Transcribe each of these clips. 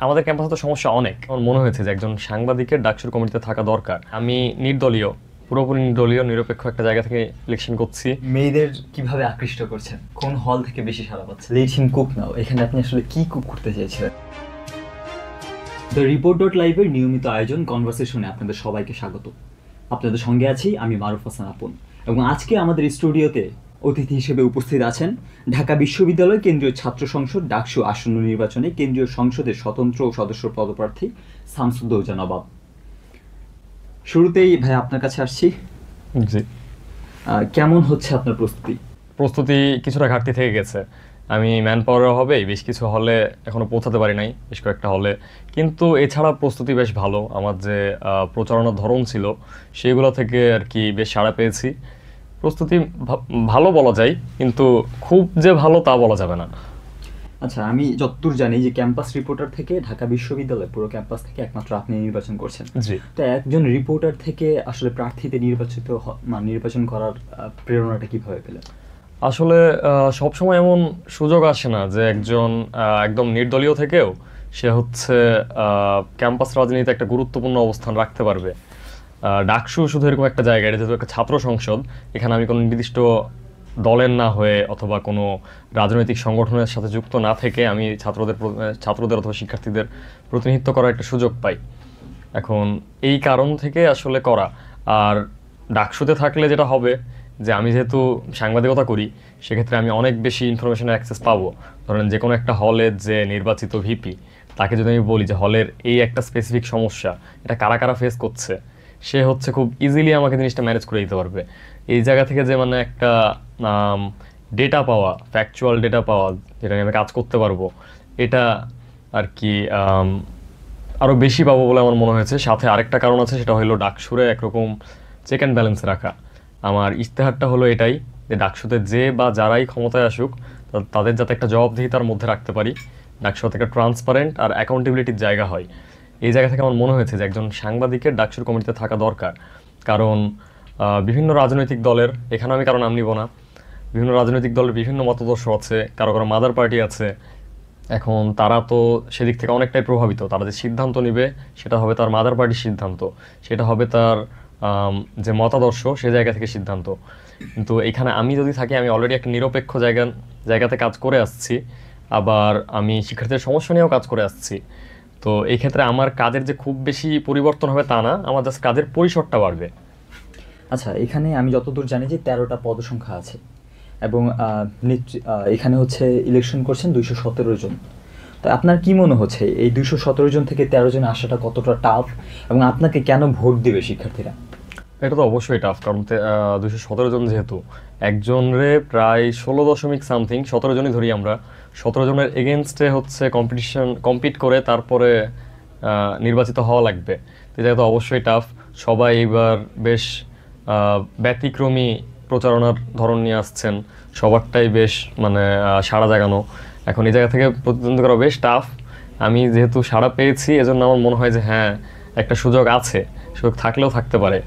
আমাদের ক্যাম্পাসে তো সমস্যা অনেক। আমার মনে হয়েছে যে একজন সাংবাদিকের ডাকসুর কমিটিতে থাকা দরকার। আমি নির্দলীয়, পুরোপুরি নির্দলীয় নিরপেক্ষ একটা জায়গা থেকে ইলেকশন করছি। মেয়েদের কিভাবে আকৃষ্ট করছেন, কোন হল থেকে বেশি সাড়া পাচ্ছে? লেট হিম কুক নাও, এখানে আপনি আসলে কি কুক করতে চেয়েছিলেন? দ্য রিপোর্ট.লাইভের নিয়মিত আয়োজন কনভারসেশনে আপনাদের সবাইকে স্বাগত। আপনাদের সঙ্গে আছি আমি মারুফ হাসান আপন, এবং আজকে আমাদের স্টুডিওতে অতিথি হিসেবে উপস্থিত আছেন ঢাকা বিশ্ববিদ্যালয় কেন্দ্রীয় ছাত্র সংসদ ডাকসু আসন্ন নির্বাচনে কেন্দ্রীয় সংসদের স্বতন্ত্র সদস্য পদপ্রার্থী শামসুদ্দৌজা নবাব। শুরুতেই ভাই আপনার কাছে আসছি। জি, কেমন হচ্ছে আপনার প্রস্তুতি কিছুটা ঘাটতি থেকে গেছে। আমি ম্যান পাওয়ার হবে বেশ কিছু হলে এখনো পৌঁছাতে পারি নাই, বেশ কয়েকটা হলে, কিন্তু এছাড়া প্রস্তুতি বেশ ভালো। আমার যে প্রচারণার ধরন ছিল সেগুলো থেকে আর কি বেশ সাড়া পেয়েছি। প্রস্তুতি ভালো বলা যায়, কিন্তু খুব যে ভালো তা বলা যাবে না। আচ্ছা, আমি যতদূর জানি যে ক্যাম্পাস রিপোর্টার থেকে ঢাকা বিশ্ববিদ্যালয় পুরো ক্যাম্পাস থেকে একমাত্র আপনি নির্বাচন করছেন। জি, তো একজন রিপোর্টার থেকে আসলে প্রার্থীতে নির্বাচন করার প্রেরণাটা কিভাবে পেলেন? আসলে সবসময় এমন সুযোগ আসে না যে একজন একদম নির্দলীয় থেকেও সে হচ্ছে ক্যাম্পাস রাজনীতিতে একটা গুরুত্বপূর্ণ অবস্থান রাখতে পারবে। ডাকসু শুধু এরকম একটা জায়গা, এটা যেহেতু একটা ছাত্র সংসদ, এখানে আমি কোনো নির্দিষ্ট দলের না হয়ে অথবা কোনো রাজনৈতিক সংগঠনের সাথে যুক্ত না থেকে আমি ছাত্রদের অথবা শিক্ষার্থীদের প্রতিনিধিত্ব করার একটা সুযোগ পাই। এখন এই কারণ থেকে আসলে করা। আর ডাকসুতে থাকলে যেটা হবে যে আমি যেহেতু সাংবাদিকতা করি, সেক্ষেত্রে আমি অনেক বেশি ইনফরমেশনের অ্যাক্সেস পাবো। ধরেন যে কোনো একটা হলের যে নির্বাচিত ভিপি, তাকে যদি আমি বলি যে হলের এই একটা স্পেসিফিক সমস্যা, এটা কারা কারা ফেস করছে, সে হচ্ছে খুব ইজিলি আমাকে জিনিসটা ম্যানেজ করে দিতে পারবে। এই জায়গা থেকে যে মানে একটা ডেটা পাওয়া, ফ্যাকচুয়াল ডেটা পাওয়া, যেটা নিয়ে আমি কাজ করতে পারবো, এটা আর কি আরও বেশি পাবো বলে আমার মনে হয়েছে। সাথে আরেকটা কারণ আছে, সেটা হলো ডাকসুরে একরকম চেক অ্যান্ড ব্যালেন্স রাখা। আমার ইশতেহারটা হলো এটাই যে ডাকসুতে যে বা যারাই ক্ষমতায় আসুক তাদের যাতে একটা জবাবদিহিতার মধ্যে রাখতে পারি, ডাকসু থেকে ট্রান্সপারেন্ট আর অ্যাকাউন্টেবিলিটির জায়গা হয়। এই জায়গা থেকে আমার মনে হয়েছে যে একজন সাংবাদিকের ডাকসুর কমিটিতে থাকা দরকার। কারণ বিভিন্ন রাজনৈতিক দলের, এখানে আমি কারো নাম নিব না, বিভিন্ন রাজনৈতিক দলের বিভিন্ন মতাদর্শ আছে, কারো কারো মাদার পার্টি আছে। এখন তারা তো সেদিক থেকে অনেকটাই প্রভাবিত। তারা যে সিদ্ধান্ত নেবে সেটা হবে তার মাদার পার্টির সিদ্ধান্ত, সেটা হবে তার যে মতাদর্শ সে জায়গা থেকে সিদ্ধান্ত। কিন্তু এখানে আমি যদি থাকি, আমি অলরেডি একটা নিরপেক্ষ জায়গাতে কাজ করে আসছি, আবার আমি শিক্ষার্থীদের সমস্যা নিয়েও কাজ করে আসছি। তো এই ক্ষেত্রে আমার কাজের যে খুব বেশি পরিবর্তন হবে তা না, আমার জাস্ট কাজের পরিসরটা বাড়বে। আচ্ছা, এখানে আমি যতদূর জানি যে 13টা পদসংখ্যা আছে, এবং এখানে হচ্ছে ইলেকশন করছেন 217 জন। তো আপনার কি মনে হচ্ছে এই 217 জন থেকে 13 জন আসাটা কতটা টাফ, এবং আপনাকে কেন ভোট দেবে শিক্ষার্থীরা? এটা তো অবশ্যই টাফ, কারণ 217 জন যেহেতু, একজনরে প্রায় 16.something 17 জনই ধরি আমরা, 17 জনের এগেনস্টে হচ্ছে কম্পিট করে তারপরে নির্বাচিত হওয়া লাগবে। তো এটা তো অবশ্যই টাফ। সবাই এবার বেশ ব্যতিক্রমী প্রচারণার ধরন নিয়ে আসছেন, সবারটাই বেশ মানে সাড়া জাগানো। এখন এই জায়গা থেকে প্রতিদ্বন্দ্বিতা করা বেশ টাফ। আমি যেহেতু সাড়া পেয়েছি, এজন্য আমার মনে হয় যে হ্যাঁ, একটা সুযোগ আছে, সুযোগ থাকলেও থাকতে পারে।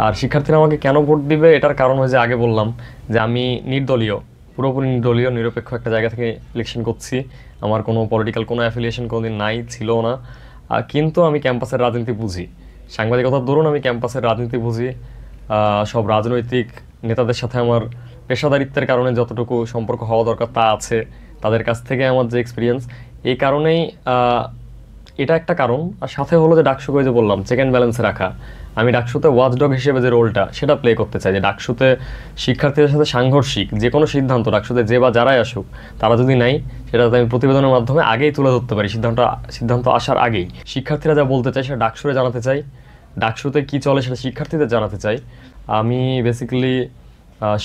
আর শিক্ষার্থীরা আমাকে কেন ভোট দিবে, এটার কারণ হয়েছে আগে বললাম যে আমি নির্দলীয়, পুরোপুরি নির্দলীয় নিরপেক্ষ একটা জায়গা থেকে ইলেকশন করছি। আমার কোনো পলিটিক্যাল কোনো অ্যাফিলিয়েশন কোনোদিন নাই, ছিলও না। কিন্তু আমি ক্যাম্পাসের রাজনীতি বুঝি, সাংবাদিকতার দরুন আমি ক্যাম্পাসের রাজনীতি বুঝি। সব রাজনৈতিক নেতাদের সাথে আমার পেশাদারিত্বের কারণে যতটুকু সম্পর্ক হওয়া দরকার তা আছে, তাদের কাছ থেকে আমার যে এক্সপিরিয়েন্স, এই কারণেই এটা একটা কারণ। আর সাথে হলো যে ডাকসুকে যে বললাম চেক অ্যান্ড ব্যালেন্সে রাখা, আমি ডাকসুতে ওয়াচডগ হিসেবে যে রোলটা সেটা প্লে করতে চাই। যে ডাকসুতে শিক্ষার্থীদের সাথে সাংঘর্ষিক যে কোনো সিদ্ধান্ত ডাকসুতে যে বা যারাই আসুক, তারা যদি নাই, সেটা আমি প্রতিবেদনের মাধ্যমে আগেই তুলে ধরতে পারি, সিদ্ধান্ত আসার আগেই। শিক্ষার্থীরা যা বলতে চাই সেটা ডাকসুরে জানাতে চাই, ডাকসুতে কী চলে সেটা শিক্ষার্থীদের জানাতে চাই। আমি বেসিক্যালি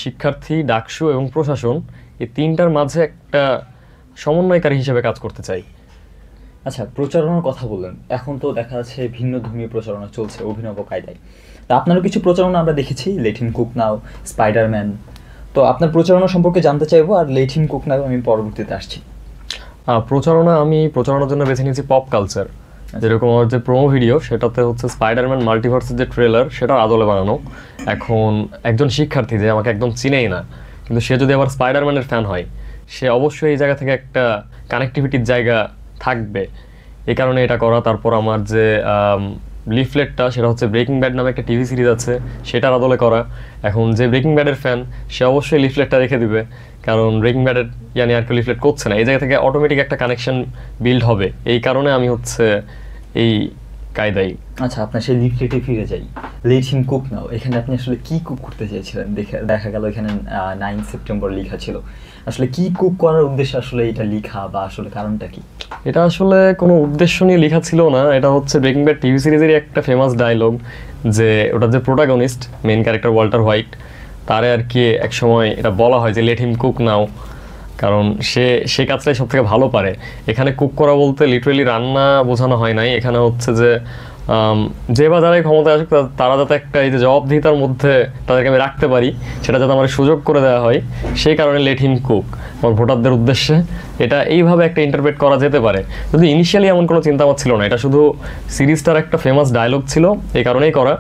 শিক্ষার্থী, ডাকসু এবং প্রশাসন, এই তিনটার মাঝে একটা সমন্বয়কারী হিসেবে কাজ করতে চাই। আচ্ছা, প্রচারণার কথা বললেন, এখন তো দেখা যাচ্ছে ভিন্ন ধর্মীয় প্রচারণা চলছে অভিনব কায়দায়। তা আপনারও কিছু প্রচারণা আমরা দেখেছি, লেট হিম কুক নাও, স্পাইডারম্যান। তো আপনার প্রচারণা সম্পর্কে জানতে চাইবো, আর লেট হিম কুক নাও আমি পরবর্তীতে আসছি। আমি প্রচারণার জন্য বেছে নিয়েছি পপ কালচার। যেরকম আমার যে প্রোমো ভিডিও, সেটাতে হচ্ছে স্পাইডারম্যান মাল্টিভার্সের যে ট্রেলার, সেটা আদলে বানানো। এখন একজন শিক্ষার্থী যে আমাকে একদম চিনেই না, কিন্তু সে যদি আবার স্পাইডারম্যানের ফ্যান হয়, সে অবশ্যই এই জায়গা থেকে একটা কানেক্টিভিটির জায়গা থাকবে। এই কারণে এটা করা। তারপর আমার যে লিফলেটটা, সেটা হচ্ছে ব্রেকিং ব্যাড নামে একটা টিভি সিরিজ আছে, সেটার আদলে করা। এখন যে ব্রেকিং ব্যাডের ফ্যান, সে অবশ্যই লিফলেটটা রেখে দিবে, কারণ ব্রেকিং ব্যাডের আর কেউ লিফলেট করছে না। এই জায়গা থেকে অটোমেটিক একটা কানেকশন বিল্ড হবে। এই কারণে আমি হচ্ছে এই কায়দাই। আচ্ছা, আপনার সেই লিফলেটে ফিরে যাই। লেট হিম কুক নাও, এখানে আপনি আসলে কি কুক করতে চেয়েছিলেন? দেখা গেল এখানে 9 সেপ্টেম্বর লেখা ছিল। আসলে কি কুক করার উদ্দেশ্যে আসলে এটা লেখা, বা আসলে কারণটা কি? এটা আসলে কোনো উদ্দেশ্য নিয়ে লেখা ছিল না। এটা হচ্ছে ব্রেকিং ব্যাড টিভি সিরিজেরই একটা ফেমাস ডায়লগ, যে ওটা যে protagonist, main character Walter white, তারে আর কি এক সময় এটা বলা হয় যে লেট হিম কুক নাও, কারণ সে কাজটাই সব থেকে ভালো পারে। এখানে কুক করা বলতে লিটারেলি রান্না বোঝানো হয় নাই। এখানে হচ্ছে যে যে বা যারাই ক্ষমতায় আসুক, তারা যাতে একটা এই যে জবাবদিহিতার মধ্যে তাদেরকে আমি রাখতে পারি, সেটা যাতে আমার সুযোগ করে দেওয়া হয়, সেই কারণে লেট হিম কুক। আমার ভোটারদের উদ্দেশ্যে এটা এইভাবে একটা ইন্টারপ্রেট করা যেতে পারে। যদি ইনিশিয়ালি এমন কোনো চিন্তা আমার ছিল না, এটা শুধু সিরিজটার একটা ফেমাস ডায়লগ ছিল, এই কারণেই করা।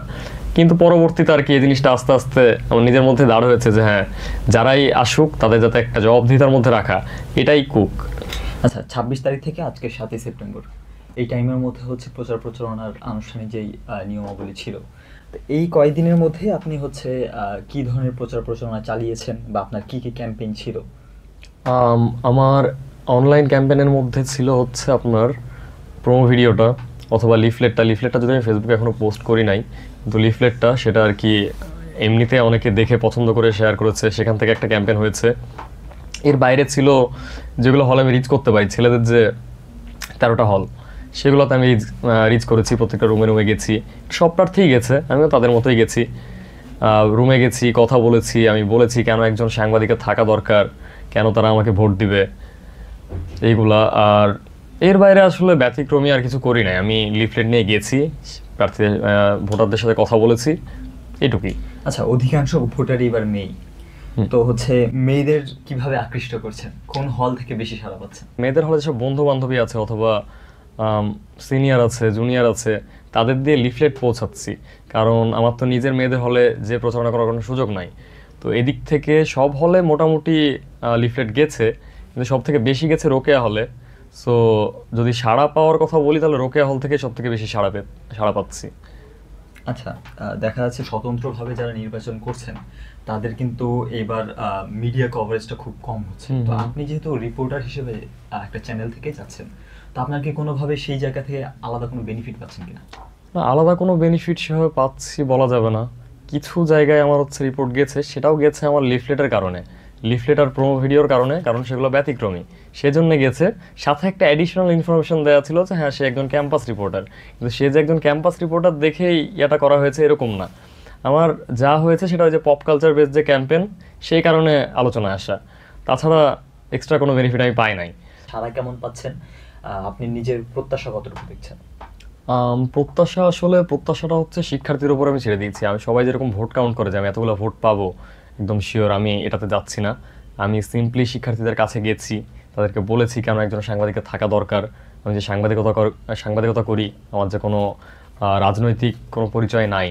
কিন্তু পরবর্তীতে আর কি এই জিনিসটা আস্তে আস্তে আমার নিজের মধ্যে দাঁড় হয়েছে যে হ্যাঁ, যারাই আসুক তাদের যাতে একটা জবাবদিহিতার মধ্যে রাখা, এটাই কুক। আচ্ছা, 26 তারিখ থেকে আজকে 7 সেপ্টেম্বর, এই টাইমের মধ্যে হচ্ছে প্রচার প্রচারণার আনুষ্ঠানিক যেই নিয়মাবলী ছিল, তো এই কয়েকদিনের মধ্যে আপনি হচ্ছে কি ধরনের প্রচার প্রচারণা চালিয়েছেন, বা আপনার কি কি ক্যাম্পেইন ছিল? আমার অনলাইন ক্যাম্পেইনের মধ্যে ছিল হচ্ছে আপনার প্রোমো ভিডিওটা অথবা লিফলেটটা যদি আমি ফেসবুকে এখনও পোস্ট করি নাই, কিন্তু লিফলেটটা সেটা আর কি এমনিতে অনেকে দেখে পছন্দ করে শেয়ার করেছে, সেখান থেকে একটা ক্যাম্পেইন হয়েছে। এর বাইরে ছিল যেগুলো হলে আমি রিচ করতে পারি, ছেলেদের যে 13টা হল, সেগুলোতে আমি রিচ করেছি। প্রত্যেকটা রুমে গেছি, সব প্রার্থীই গেছে, আমিও তাদের মতোই গেছি। রুমে গেছি, কথা বলেছি, আমি বলেছি কেন একজন সাংবাদিকের থাকা দরকার, কেন তারা আমাকে ভোট দিবে, এইগুলা। আর এর বাইরে আসলে ব্যতিক্রমী আর কিছু করি নাই। আমি লিফলেট নিয়ে গেছি, প্রার্থীদের ভোটারদের সাথে কথা বলেছি, এটুকুই। আচ্ছা, অধিকাংশ ভোটারই এবার মেয়ে, তো হচ্ছে মেয়েদের কিভাবে আকৃষ্ট করছেন? কোন হল থেকে বেশি সাড়া পাচ্ছেন? মেয়েদের হলে যেসব বন্ধু বান্ধবী আছে অথবা সিনিয়র আছে, জুনিয়র আছে, তাদের দিয়ে লিফলেট পৌঁছাচ্ছি। কারণ আমার তো নিজের মেয়েদের হলে যে প্রচারণা করার কোনো সুযোগ নাই। তো এদিক থেকে সব হলে মোটামুটি লিফলেট গেছে, কিন্তু সব থেকে বেশি গেছে রোকেয়া হলে। সো যদি সাড়া পাওয়ার কথা বলি, তাহলে রোকেয়া হল থেকে সব থেকে বেশি সাড়া পাচ্ছি। আচ্ছা, দেখা যাচ্ছে স্বতন্ত্রভাবে যারা নির্বাচন করছেন তাদের কিন্তু এবার মিডিয়া কভারেজটা খুব কম হচ্ছে। তো আপনি যেহেতু রিপোর্টার হিসেবে একটা চ্যানেল থেকে যাচ্ছেন, তো আপনার কি কোনোভাবে সেই জায়গা থেকে আলাদা কোনো বেনিফিট পাচ্ছেন কিনা? না, আলাদা কোনো বেনিফিট সেভাবে পাচ্ছি বলা যাবে না। কিছু জায়গায় আমার হচ্ছে রিপোর্ট গেছে, সেটাও গেছে আমার লিফলেটের কারণে, লিফলেট আর প্রোমো ভিডিওর কারণে, কারণ সেগুলো ব্যতিক্রমী, সেজন্য গেছে। সাথে একটা অ্যাডিশনাল ইনফরমেশন দেওয়া ছিল যে হ্যাঁ, সে একজন ক্যাম্পাস রিপোর্টার, কিন্তু সে যে একজন ক্যাম্পাস রিপোর্টার দেখেই এটা করা হয়েছে এরকম না। আমার যা হয়েছে সেটা ওই যে পপ কালচার বেস যে ক্যাম্পেন, সেই কারণে আলোচনায় আসা, তাছাড়া এক্সট্রা কোনো বেনিফিট আমি পাই নাই। সারা কেমন পাচ্ছেন? আপনি নিজের প্রত্যাশা কতটুকু দেখছেন? প্রত্যাশাটা হচ্ছে শিক্ষার্থীর উপর আমি ছেড়ে দিয়েছি। আমি সবাই যেরকম ভোট কাউন্ট করে যে আমি এতগুলো ভোট পাবো, একদম শিওর আমি এটাতে যাচ্ছি না। আমি সিম্পলি শিক্ষার্থীদের কাছে গেছি, তাদেরকে বলেছি কেন একজন সাংবাদিকের থাকা দরকার। আমি যে সাংবাদিকতা করি, আমার যে কোনো রাজনৈতিক কোনো পরিচয় নাই,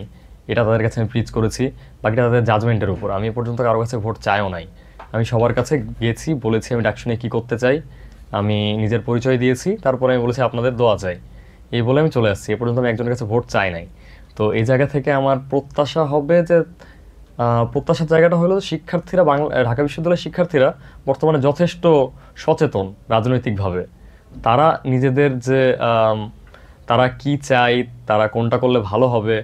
এটা তাদের কাছে আমি প্রিচ করেছি। বাকিটা তাদের জাজমেন্টের উপর। আমি এ পর্যন্ত কারো কাছে ভোট চাইও নাই। আমি সবার কাছে গেছি, বলেছি আমি ডাকশুনে কী করতে চাই, আমি নিজের পরিচয় দিয়েছি, তারপরে আমি বলেছি আপনাদের দোয়া চাই, এই বলে আমি চলে আসছি। এ পর্যন্ত আমি একজনের কাছে ভোট চাই নাই। তো এই জায়গা থেকে আমার প্রত্যাশা হবে যে, প্রত্যাশার জায়গাটা হলো শিক্ষার্থীরা, ঢাকা বিশ্ববিদ্যালয়ের শিক্ষার্থীরা বর্তমানে যথেষ্ট সচেতন রাজনৈতিকভাবে। তারা নিজেদের যে তারা কি চায়, তারা কোনটা করলে ভালো হবে।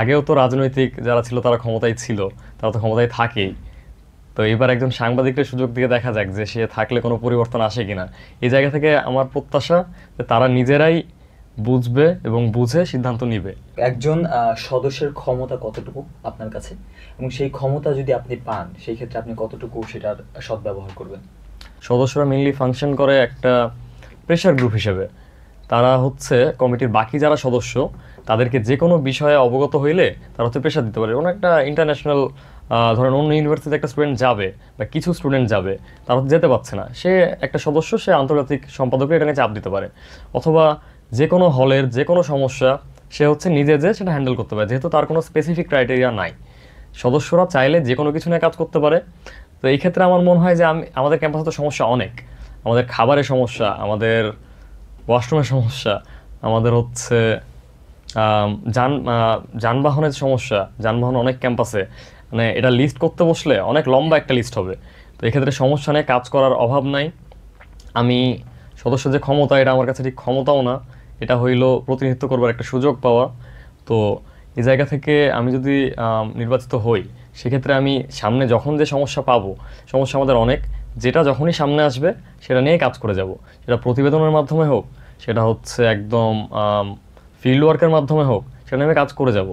আগেও তো রাজনৈতিক যারা ছিল তারা ক্ষমতায় ছিল, তারা তো ক্ষমতায় থাকেই। তো এবার একজন সাংবাদিকের সুযোগ দিয়ে দেখা যাক যে সে থাকলে কোনো পরিবর্তন আসে কিনা। এই জায়গা থেকে আমার প্রত্যাশা যে তারা নিজেরাই বুঝবে এবং বুঝে সিদ্ধান্ত নিবে। একজন সদস্যের ক্ষমতা কতটুকু আপনার কাছে, এবং সেই ক্ষমতা যদি আপনি পান, সেই ক্ষেত্রে আপনি কতটুকু সেটার সদ্ব্যবহার করবেন? সদস্যরা মেইনলি ফাংশন করে একটা প্রেশার গ্রুপ হিসেবে। তারা হচ্ছে কমিটির বাকি যারা সদস্য, তাদেরকে যে কোনো বিষয়ে অবগত হইলে তারা হচ্ছে প্রেশার দিতে পারে। কোনো একটা ইন্টারন্যাশনাল, ধরেন অন্য ইউনিভার্সিটিতে একটা স্টুডেন্ট যাবে বা কিছু স্টুডেন্ট যাবে, তারা হচ্ছে যেতে পারছে না, সে একটা সদস্য, সে আন্তর্জাতিক সম্পাদকে এটাকে চাপ দিতে পারে। অথবা যে কোনো হলের যে কোনো সমস্যা সে হচ্ছে নিজে যে সেটা হ্যান্ডেল করতে পারে, যেহেতু তার কোনো স্পেসিফিক ক্রাইটেরিয়া নাই। সদস্যরা চাইলে যে কোনো কিছু নিয়ে কাজ করতে পারে। তো এই ক্ষেত্রে আমার মনে হয় যে আমাদের ক্যাম্পাসে তো সমস্যা অনেক, আমাদের খাবারের সমস্যা, আমাদের ওয়াশরুমের সমস্যা, আমাদের হচ্ছে যানবাহনের সমস্যা, যানবাহন অনেক ক্যাম্পাসে, মানে এটা লিস্ট করতে বসলে অনেক লম্বা একটা লিস্ট হবে। তো এক্ষেত্রে সমস্যা নেই, কাজ করার অভাব নাই। আমি সদস্য যে ক্ষমতা, এটা আমার কাছে ঠিক ক্ষমতাও না, এটা হইল প্রতিনিধিত্ব করবার একটা সুযোগ পাওয়া। তো এই জায়গা থেকে আমি যদি নির্বাচিত হই, সেক্ষেত্রে আমি সামনে যখন যে সমস্যা পাবো, সমস্যা আমাদের অনেক, যেটা যখনই সামনে আসবে সেটা নিয়ে কাজ করে যাব। সেটা প্রতিবেদনের মাধ্যমে হোক, সেটা হচ্ছে একদম ফিল্ড ওয়ার্কের মাধ্যমে হোক, সেটা নিয়ে আমি কাজ করে যাব।